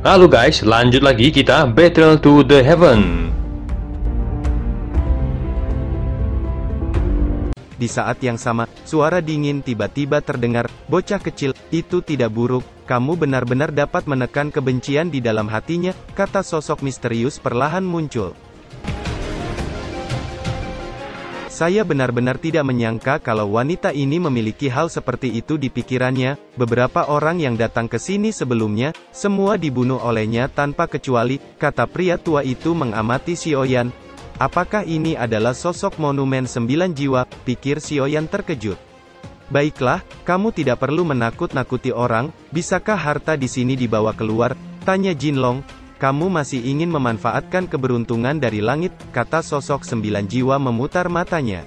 Halo guys, lanjut lagi kita Battle to the Heaven. Di saat yang sama, suara dingin tiba-tiba terdengar. Bocah kecil, itu tidak buruk. Kamu benar-benar dapat menekan kebencian di dalam hatinya, kata sosok misterius perlahan muncul. Saya benar-benar tidak menyangka kalau wanita ini memiliki hal seperti itu di pikirannya. Beberapa orang yang datang ke sini sebelumnya, semua dibunuh olehnya tanpa kecuali, kata pria tua itu mengamati Xiaoyan. Apakah ini adalah sosok monumen 9 jiwa, pikir Xiaoyan terkejut. Baiklah, kamu tidak perlu menakut-nakuti orang, bisakah harta di sini dibawa keluar? Tanya Jinlong. Kamu masih ingin memanfaatkan keberuntungan dari langit, kata sosok 9 jiwa memutar matanya.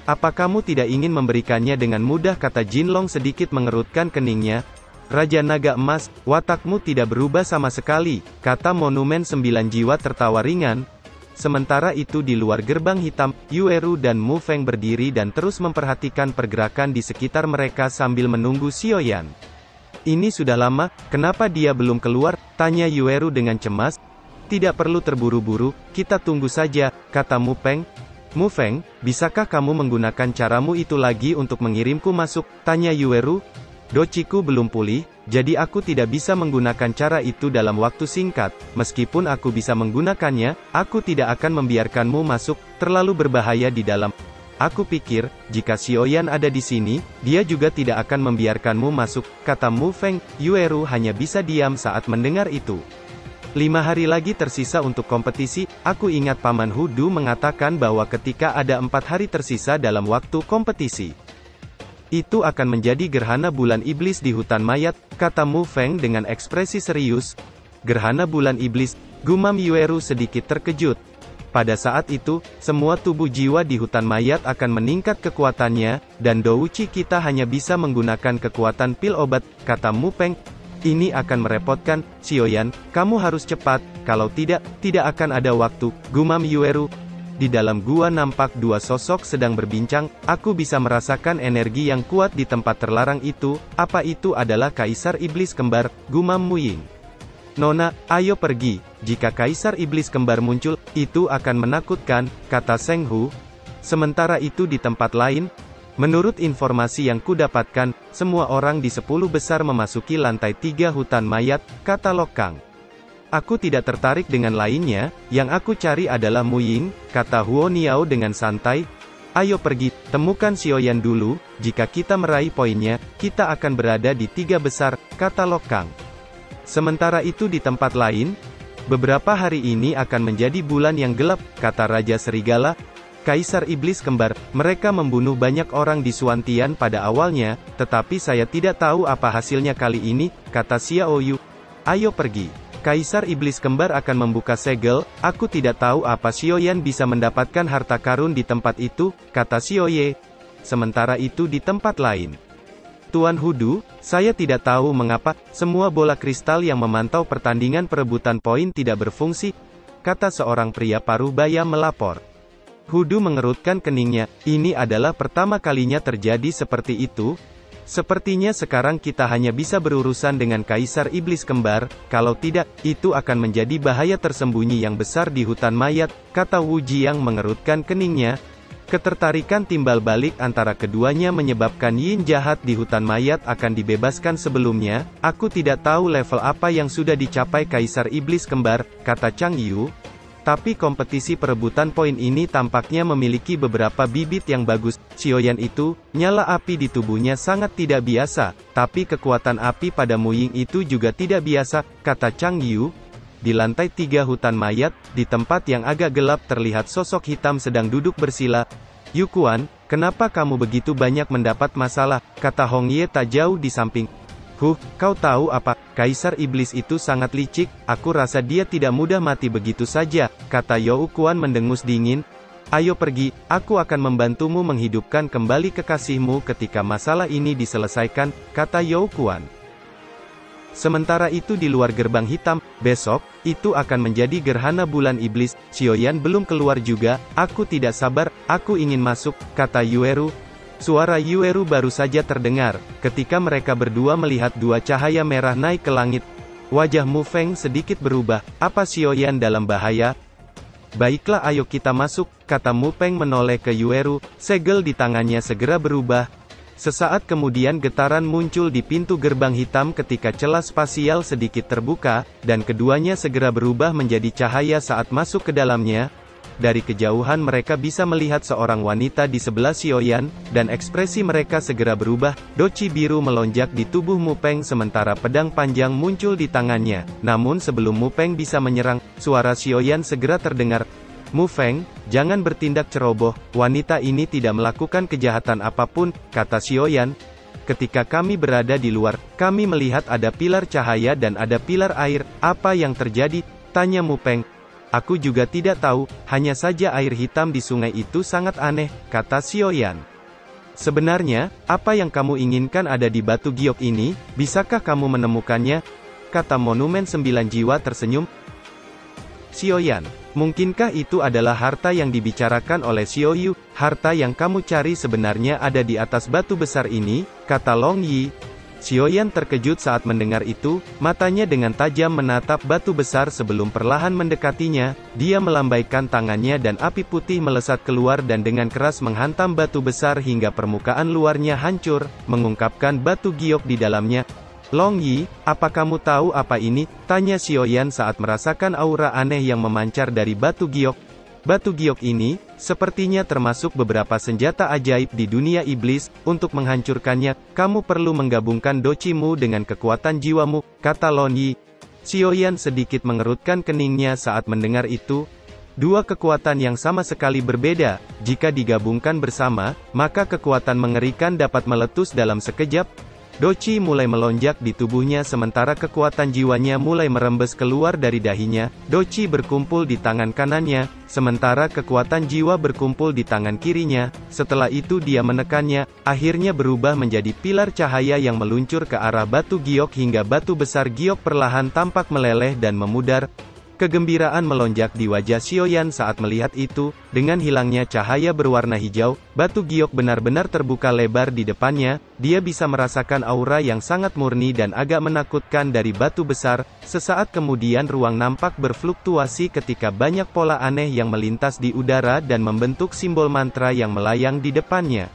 Apa kamu tidak ingin memberikannya dengan mudah, kata Jinlong sedikit mengerutkan keningnya. Raja Naga Emas, watakmu tidak berubah sama sekali, kata monumen 9 jiwa tertawa ringan. Sementara itu di luar gerbang hitam, Yueru dan Mu Feng berdiri dan terus memperhatikan pergerakan di sekitar mereka sambil menunggu Xiaoyan. Ini sudah lama, kenapa dia belum keluar? Tanya Yueru dengan cemas. Tidak perlu terburu-buru, kita tunggu saja, kata Mu Feng. Mu Feng, bisakah kamu menggunakan caramu itu lagi untuk mengirimku masuk? Tanya Yueru. Dociku belum pulih, jadi aku tidak bisa menggunakan cara itu dalam waktu singkat. Meskipun aku bisa menggunakannya, aku tidak akan membiarkanmu masuk, terlalu berbahaya di dalam. Aku pikir, jika Xiaoyan ada di sini, dia juga tidak akan membiarkanmu masuk, kata Mu Feng. Yueru hanya bisa diam saat mendengar itu. 5 hari lagi tersisa untuk kompetisi, aku ingat Paman Hudu mengatakan bahwa ketika ada 4 hari tersisa dalam waktu kompetisi, itu akan menjadi gerhana bulan iblis di hutan mayat, kata Mu Feng dengan ekspresi serius. Gerhana bulan iblis, gumam Yueru sedikit terkejut. Pada saat itu, semua tubuh jiwa di hutan mayat akan meningkat kekuatannya, dan douci kita hanya bisa menggunakan kekuatan pil obat, kata Mu Feng. Ini akan merepotkan, Xiaoyan, kamu harus cepat, kalau tidak, tidak akan ada waktu, gumam Yueru. Di dalam gua nampak 2 sosok sedang berbincang, aku bisa merasakan energi yang kuat di tempat terlarang itu, apa itu adalah Kaisar Iblis Kembar, gumam Mu Ying. Nona, ayo pergi, jika Kaisar Iblis Kembar muncul, itu akan menakutkan, kata Seng Hu. Sementara itu di tempat lain, menurut informasi yang kudapatkan, semua orang di 10 besar memasuki lantai 3 hutan mayat, kata Lokang. Aku tidak tertarik dengan lainnya, yang aku cari adalah Mu Ying, kata Huo Niao dengan santai. Ayo pergi, temukan Xiaoyan dulu, jika kita meraih poinnya, kita akan berada di 3 besar, kata Lokang. Sementara itu di tempat lain, beberapa hari ini akan menjadi bulan yang gelap, kata Raja Serigala. Kaisar Iblis Kembar, mereka membunuh banyak orang di Suantian pada awalnya, tetapi saya tidak tahu apa hasilnya kali ini, kata Xiao Yu. Ayo pergi. Kaisar Iblis Kembar akan membuka segel, aku tidak tahu apa Xiaoyan bisa mendapatkan harta karun di tempat itu, kata Xiaoye. Sementara itu di tempat lain, Tuan Hudu, saya tidak tahu mengapa, semua bola kristal yang memantau pertandingan perebutan poin tidak berfungsi, kata seorang pria paruh baya melapor. Hudu mengerutkan keningnya, ini adalah pertama kalinya terjadi seperti itu. Sepertinya sekarang kita hanya bisa berurusan dengan Kaisar Iblis Kembar, kalau tidak, itu akan menjadi bahaya tersembunyi yang besar di hutan mayat, kata Wu Jiang mengerutkan keningnya. Ketertarikan timbal balik antara keduanya menyebabkan Yin jahat di hutan mayat akan dibebaskan sebelumnya. Aku tidak tahu level apa yang sudah dicapai Kaisar Iblis Kembar, kata Chang Yu. Tapi kompetisi perebutan poin ini tampaknya memiliki beberapa bibit yang bagus. Xiaoyan itu, nyala api di tubuhnya sangat tidak biasa, tapi kekuatan api pada Mu Ying itu juga tidak biasa, kata Chang Yu. Di lantai 3 hutan mayat, di tempat yang agak gelap terlihat sosok hitam sedang duduk bersila. Yukuan, kenapa kamu begitu banyak mendapat masalah, kata Hong Ye tak jauh di samping. Kau tahu apa, Kaisar Iblis itu sangat licik, aku rasa dia tidak mudah mati begitu saja, kata Youkuan mendengus dingin. Ayo pergi, aku akan membantumu menghidupkan kembali kekasihmu ketika masalah ini diselesaikan, kata Youkuan. Sementara itu di luar gerbang hitam, besok, itu akan menjadi gerhana bulan iblis. Xiaoyan belum keluar juga, aku tidak sabar, aku ingin masuk, kata Yueru. Suara Yueru baru saja terdengar, ketika mereka berdua melihat 2 cahaya merah naik ke langit. Wajah Mu Feng sedikit berubah, apa Xiaoyan dalam bahaya? Baiklah ayo kita masuk, kata Mu Feng menoleh ke Yueru, segel di tangannya segera berubah. Sesaat kemudian getaran muncul di pintu gerbang hitam ketika celah spasial sedikit terbuka, dan keduanya segera berubah menjadi cahaya saat masuk ke dalamnya. Dari kejauhan mereka bisa melihat seorang wanita di sebelah Xiaoyan, dan ekspresi mereka segera berubah. Doci biru melonjak di tubuh Mu Feng sementara pedang panjang muncul di tangannya. Namun sebelum Mu Feng bisa menyerang, suara Xiaoyan segera terdengar. Mu Feng, jangan bertindak ceroboh, wanita ini tidak melakukan kejahatan apapun, kata Xiaoyan. Ketika kami berada di luar, kami melihat ada pilar cahaya dan ada pilar air, apa yang terjadi? Tanya Mu Feng. Aku juga tidak tahu, hanya saja air hitam di sungai itu sangat aneh, kata Xiaoyan. Sebenarnya, apa yang kamu inginkan ada di batu giok ini, bisakah kamu menemukannya? Kata Monumen 9 Jiwa tersenyum. Xiaoyan, mungkinkah itu adalah harta yang dibicarakan oleh Xiaoyu? Harta yang kamu cari sebenarnya ada di atas batu besar ini, kata Long Yi. Xiaoyan terkejut saat mendengar itu, matanya dengan tajam menatap batu besar sebelum perlahan mendekatinya. Dia melambaikan tangannya dan api putih melesat keluar dan dengan keras menghantam batu besar hingga permukaan luarnya hancur, mengungkapkan batu giok di dalamnya. Long Yi, apa kamu tahu apa ini? Tanya Xiaoyan saat merasakan aura aneh yang memancar dari batu giok. Batu giok ini, sepertinya termasuk beberapa senjata ajaib di dunia iblis. Untuk menghancurkannya, kamu perlu menggabungkan docimu dengan kekuatan jiwamu, kata Long Yi. Xiaoyan sedikit mengerutkan keningnya saat mendengar itu. Dua kekuatan yang sama sekali berbeda, jika digabungkan bersama, maka kekuatan mengerikan dapat meletus dalam sekejap. Doci mulai melonjak di tubuhnya sementara kekuatan jiwanya mulai merembes keluar dari dahinya. Doci berkumpul di tangan kanannya, sementara kekuatan jiwa berkumpul di tangan kirinya. Setelah itu dia menekannya, akhirnya berubah menjadi pilar cahaya yang meluncur ke arah batu giok hingga batu besar giok perlahan tampak meleleh dan memudar. Kegembiraan melonjak di wajah Xiaoyan saat melihat itu. Dengan hilangnya cahaya berwarna hijau, batu giok benar-benar terbuka lebar di depannya. Dia bisa merasakan aura yang sangat murni dan agak menakutkan dari batu besar. Sesaat kemudian ruang nampak berfluktuasi ketika banyak pola aneh yang melintas di udara dan membentuk simbol mantra yang melayang di depannya.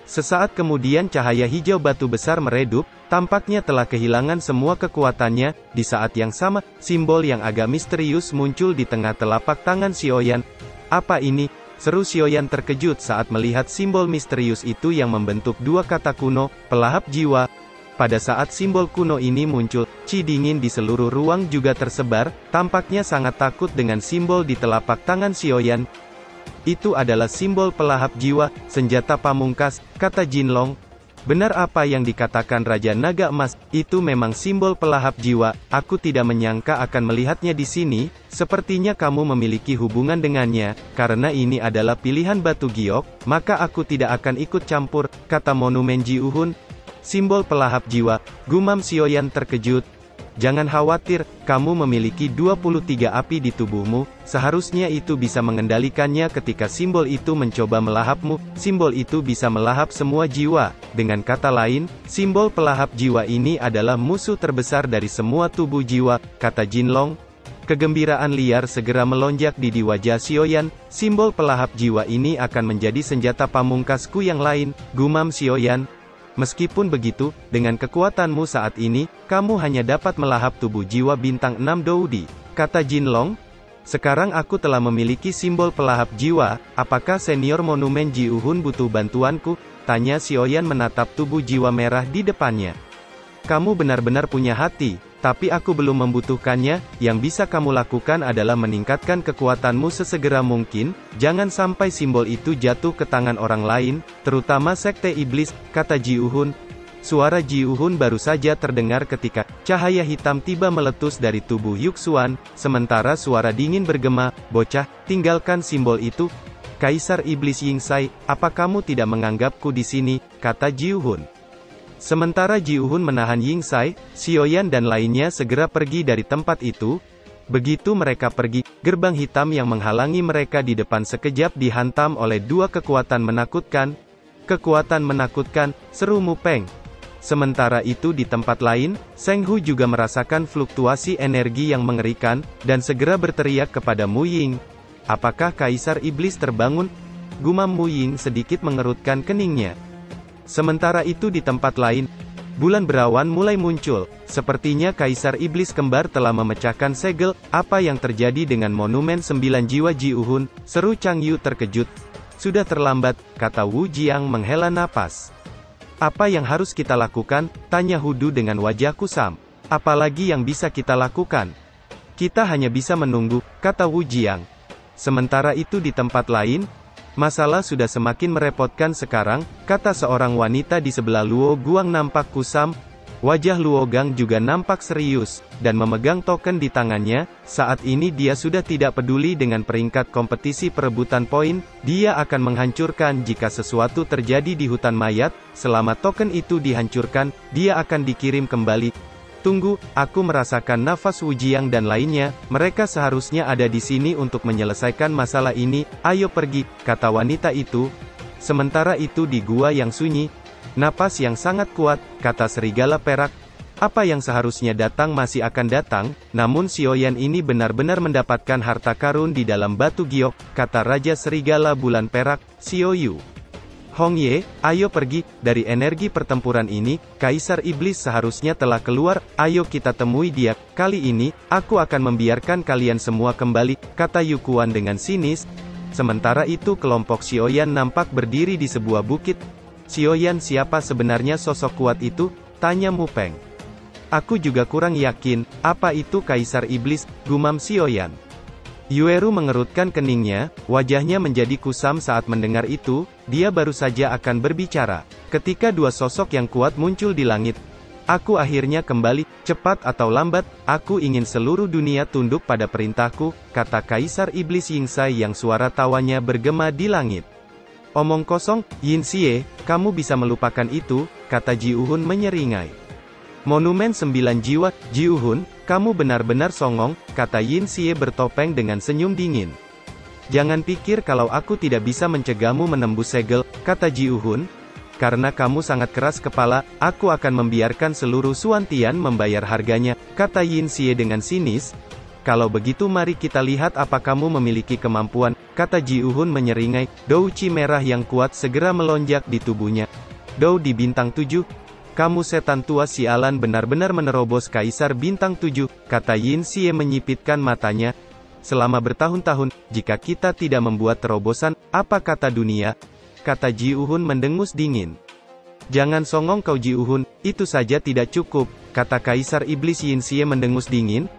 Sesaat kemudian cahaya hijau batu besar meredup, tampaknya telah kehilangan semua kekuatannya. Di saat yang sama, simbol yang agak misterius muncul di tengah telapak tangan Xiaoyan. Apa ini? Seru Xiaoyan terkejut saat melihat simbol misterius itu yang membentuk dua kata kuno, pelahap jiwa. Pada saat simbol kuno ini muncul, chi dingin di seluruh ruang juga tersebar, tampaknya sangat takut dengan simbol di telapak tangan Xiaoyan. Itu adalah simbol pelahap jiwa, senjata pamungkas, kata Jinlong. Benar apa yang dikatakan Raja Naga Emas, itu memang simbol pelahap jiwa. Aku tidak menyangka akan melihatnya di sini. Sepertinya kamu memiliki hubungan dengannya. Karena ini adalah pilihan batu giok, maka aku tidak akan ikut campur, kata Monumen Jiuhun. Simbol pelahap jiwa, gumam Xiaoyan terkejut. Jangan khawatir, kamu memiliki 23 api di tubuhmu, seharusnya itu bisa mengendalikannya ketika simbol itu mencoba melahapmu. Simbol itu bisa melahap semua jiwa. Dengan kata lain, simbol pelahap jiwa ini adalah musuh terbesar dari semua tubuh jiwa, kata Jinlong. Kegembiraan liar segera melonjak di wajah Xiaoyan. Simbol pelahap jiwa ini akan menjadi senjata pamungkasku yang lain, gumam Xiaoyan. Meskipun begitu, dengan kekuatanmu saat ini, kamu hanya dapat melahap tubuh jiwa bintang 6 Doudi, kata Jinlong. Sekarang aku telah memiliki simbol pelahap jiwa, apakah senior Monumen Jiuhun butuh bantuanku? Tanya Xiaoyan menatap tubuh jiwa merah di depannya. Kamu benar-benar punya hati, tapi aku belum membutuhkannya. Yang bisa kamu lakukan adalah meningkatkan kekuatanmu sesegera mungkin. Jangan sampai simbol itu jatuh ke tangan orang lain, terutama Sekte Iblis, kata Jiuhun. Suara Jiuhun baru saja terdengar ketika cahaya hitam tiba meletus dari tubuh Yuxuan, sementara suara dingin bergema, "Bocah, tinggalkan simbol itu." Kaisar Iblis Yingsai, apa kamu tidak menganggapku di sini, kata Jiuhun. Sementara Jiuhun menahan Yingsai, Xiaoyan dan lainnya segera pergi dari tempat itu. Begitu mereka pergi, gerbang hitam yang menghalangi mereka di depan sekejap dihantam oleh dua kekuatan menakutkan. Kekuatan menakutkan, seru Mu Feng. Sementara itu di tempat lain, Seng Hu juga merasakan fluktuasi energi yang mengerikan, dan segera berteriak kepada Mu Ying. Apakah Kaisar Iblis terbangun? Gumam Mu Ying sedikit mengerutkan keningnya. Sementara itu di tempat lain, bulan berawan mulai muncul. Sepertinya Kaisar Iblis Kembar telah memecahkan segel. Apa yang terjadi dengan monumen 9 jiwa Ji-Uhun? Seru Chang Yu terkejut. Sudah terlambat, kata Wu Jiang menghela napas. Apa yang harus kita lakukan? Tanya Hudu dengan wajah kusam. Apalagi yang bisa kita lakukan? Kita hanya bisa menunggu, kata Wu Jiang. Sementara itu di tempat lain, masalah sudah semakin merepotkan sekarang, kata seorang wanita di sebelah Luo Guang nampak kusam. Wajah Luo Gang juga nampak serius, dan memegang token di tangannya. Saat ini dia sudah tidak peduli dengan peringkat kompetisi perebutan poin, dia akan menghancurkan jika sesuatu terjadi di hutan mayat. Selama token itu dihancurkan, dia akan dikirim kembali. Tunggu, aku merasakan nafas Wu Jiang dan lainnya, mereka seharusnya ada di sini untuk menyelesaikan masalah ini. Ayo pergi, kata wanita itu. Sementara itu di gua yang sunyi, napas yang sangat kuat, kata serigala perak. Apa yang seharusnya datang masih akan datang, namun Xiaoyan ini benar-benar mendapatkan harta karun di dalam batu giok, kata Raja Serigala Bulan Perak, Xiaoyu. Hong Ye, ayo pergi, dari energi pertempuran ini, Kaisar Iblis seharusnya telah keluar, ayo kita temui dia, kali ini, aku akan membiarkan kalian semua kembali, kata Yu Kuan dengan sinis. Sementara itu kelompok Xiaoyan nampak berdiri di sebuah bukit. Xiaoyan, siapa sebenarnya sosok kuat itu? Tanya Mu Peng. Aku juga kurang yakin, apa itu Kaisar Iblis, gumam Xiaoyan. Yueru mengerutkan keningnya, wajahnya menjadi kusam saat mendengar itu, dia baru saja akan berbicara. Ketika dua sosok yang kuat muncul di langit. Aku akhirnya kembali, cepat atau lambat, aku ingin seluruh dunia tunduk pada perintahku, kata Kaisar Iblis Yingxai yang suara tawanya bergema di langit. Omong kosong, Yin Xie, kamu bisa melupakan itu, kata Ji-Uhun menyeringai. Monumen 9 jiwa, Ji-Uhun, kamu benar-benar songong, kata Yin Xie bertopeng dengan senyum dingin. Jangan pikir kalau aku tidak bisa mencegahmu menembus segel, kata Ji-Uhun. Karena kamu sangat keras kepala, aku akan membiarkan seluruh Suantian membayar harganya, kata Yin Xie dengan sinis. Kalau begitu mari kita lihat apa kamu memiliki kemampuan, kata Ji-Uhun menyeringai. Dou Qi merah yang kuat segera melonjak di tubuhnya. Dou di bintang 7. Kamu setan tua sialan benar-benar menerobos Kaisar bintang 7, kata Yin Xie menyipitkan matanya. Selama bertahun-tahun, jika kita tidak membuat terobosan, apa kata dunia? Kata Ji-Uhun mendengus dingin. Jangan songong kau Ji-Uhun, itu saja tidak cukup, kata Kaisar Iblis Yin Xie mendengus dingin.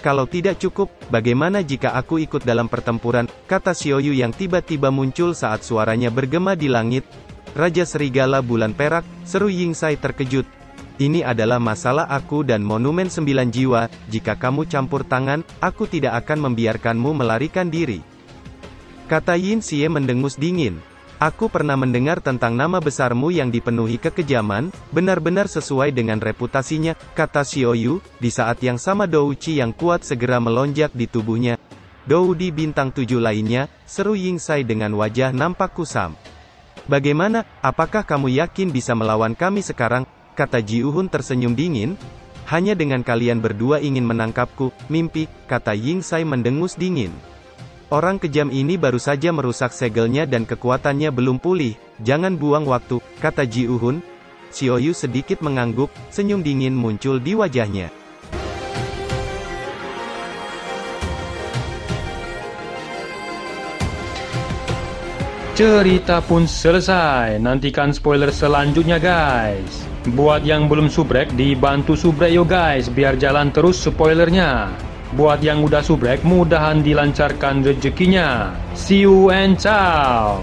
Kalau tidak cukup, bagaimana jika aku ikut dalam pertempuran, kata Xiaoyu yang tiba-tiba muncul saat suaranya bergema di langit. Raja Serigala Bulan Perak, seru Yingxai terkejut. Ini adalah masalah aku dan monumen 9 jiwa, jika kamu campur tangan, aku tidak akan membiarkanmu melarikan diri. Kata Yin Xie mendengus dingin. Aku pernah mendengar tentang nama besarmu yang dipenuhi kekejaman, benar-benar sesuai dengan reputasinya, kata Xiaoyu. Di saat yang sama Dou Qi yang kuat segera melonjak di tubuhnya. Dou di bintang 7 lainnya, seru Yingxai dengan wajah nampak kusam. Bagaimana, apakah kamu yakin bisa melawan kami sekarang? Kata Ji-Uhun tersenyum dingin. Hanya dengan kalian berdua ingin menangkapku, mimpi, kata Yingxai mendengus dingin. Orang kejam ini baru saja merusak segelnya dan kekuatannya belum pulih, jangan buang waktu, kata Ji-Uhun. Xiaoyu sedikit mengangguk, senyum dingin muncul di wajahnya. Cerita pun selesai, nantikan spoiler selanjutnya guys. Buat yang belum subrek, dibantu subrek yo guys, biar jalan terus spoilernya. Buat yang udah subrek, mudahan dilancarkan rezekinya. See you and ciao.